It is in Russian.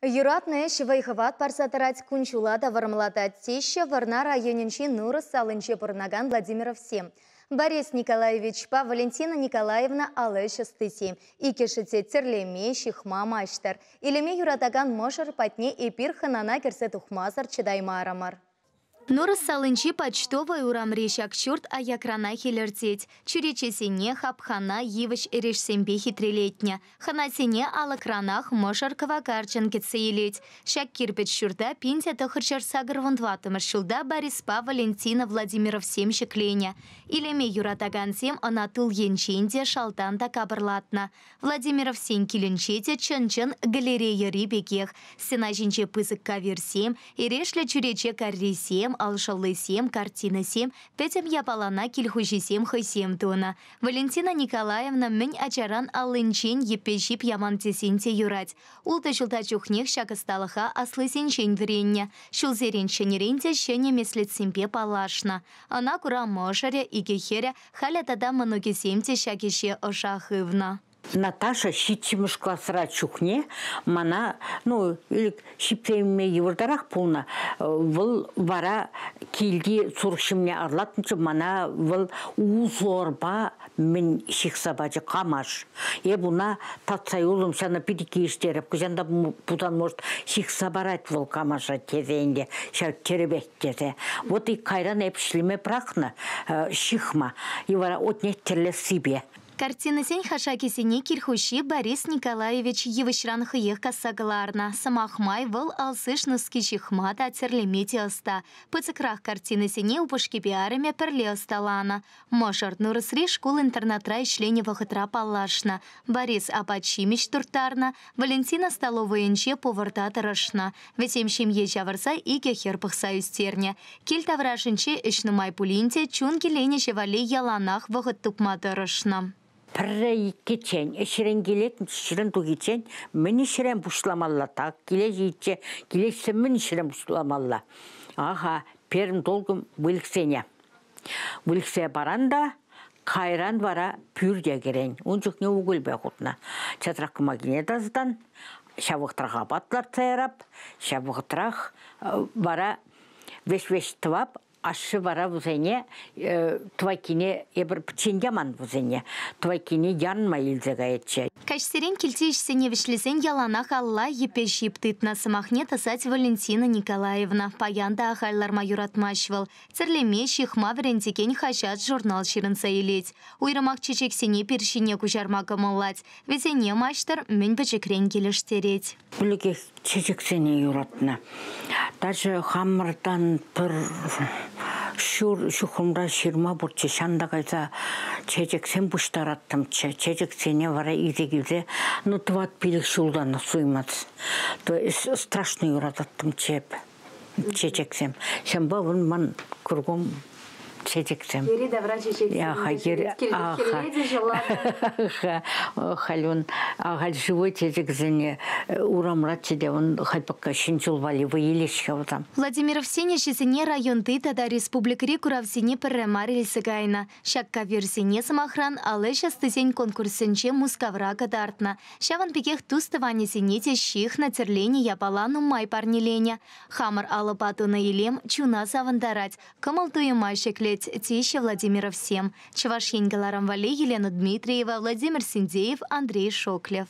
Юратные шивайхыват парсатарать кунчулата вармлатать теща варна районенчи нуры салынче пырнаган Владимиров 7. Борис Николаевич па Валентина Николаевна алыша стыси. Икешіте терлеме шихма маштар. Илеме юратаган мошар патне эпир ханана керсе тухмазар чедаймарамар. Нуры салынчи почтовый урамри шакчурт аякрана хилертеть. Чуречесене хапхана евыш эрешсембе хитрилетня. Ханасене алакранах мошар кавакарчан кетсейлеть. Шак кирпич шурда пинтя тохарчар сагарвандватымыр шулда Бориспа Валентина Владимиров 7 шекленя. Илеме юратаган 7 анатул енченде шалтанда кабырлатна. Владимиров 7 киленчете чын-чын галерея рибекех. Сена жинче пызык кавер 7, эрешля чурече карри 7, алшалы 7, картина 7, петем япалана кильхужи 7 хой 7 тона. Валентина Николаевна мень ачаран алынчен епешип ямантесенте юрать. Улта шулта чухнех шакасталыха аслысенчен вренне. Шулзерен шенеренте шене меслетсемпе палашна. Она кура мошаре и кехере халя тада мануки 7 шакише ошахывна. Наташа щитчимышкла сра чухне, мана, или щиптейме евардарах полна, выл вара килди суршимне арлатынчы, мана выл узорба мен шихсабачы камаш. Буна татсай улым шана пидики іштеріп, кузанда будан может шихсабарать выл камаша тезенде, шар керебеттезе. Вот и кайран эпшлеме прахна шихма, и вара отнеттерле себе. Картина сень хашакисене кирхуши Борис Николаевич евышран хыех кассагаларна. Самахмай выл алсышныски шихмата терлемете оста. Пыцыкрах картина сене упышки пиарами перле осталана. Мошарт нурысри школ интернатра ишлене вахытра палашна. Борис апачимич туртарна. Валентина столовоенче поварта тарашна. Ветем шемье жаварса и кехер пахса үстерне. Кель таврашынче ишнумай пулинте чунки лене шевале яланах вахыт тупма тарашна. Пірі кетчен, әшірен келет, шірен тугечен, мен шірен бұшламалла, так, келе жейтше, келешсе мен шірен бұшламалла. Аға, перім долгым бүліксене. Бүліксе баранда, қайран бара пүрде керен. Он жоқ не угілбе құтына. Чатыраққыма кене даздан, шабықтыраға батлар тайрап, шабықтырақ бара веш-веш твап, ашы бара бұзене, твайкине ебір пчендяман бұзене, твайкине янма илзега етче. Кашсерен келте ішсене вішлесен яланах алла епешип тытна самахне тасать Валентина Николаевна. Паянда ахайларма юратмашвал. Церлеме шихма верентекен хашат журнал ширынса елеть. Уйрамак чечексене першине кужарма камыллать. Ветене маштар мен бачекрен келештереть. Бүліге чечексене юратна. Даже хамырдан пір шухымда ширма бұртче шанда қайса чечексен бұштараттым. Чечексене вара изегілзе, тват билік шулданы суймаз. Страшно юрататтым чеп. Чечексем. Сен бавын ман кругом чечексем. Ери давра чечексем. Халюн, ағал живой чечексене урамрат чеде, он хайпакка шинчул вали выелешхавдам. Владимиров сене шесене район тыта республикари куравсене перремарил сыгайна. Шакка версене самохран, але шастысень конкурсенче мускавра кадартна. Шаван пекех туставане сенете щих на терлене япалану май парниленя. Хамар алапату на елем чуна савандарать. Камалтуе майшеклеть теща Владимиров 7. Чавашень Галарамвали, Елена Дмитриева, Владимир Синдеев, Андрей Шоклев.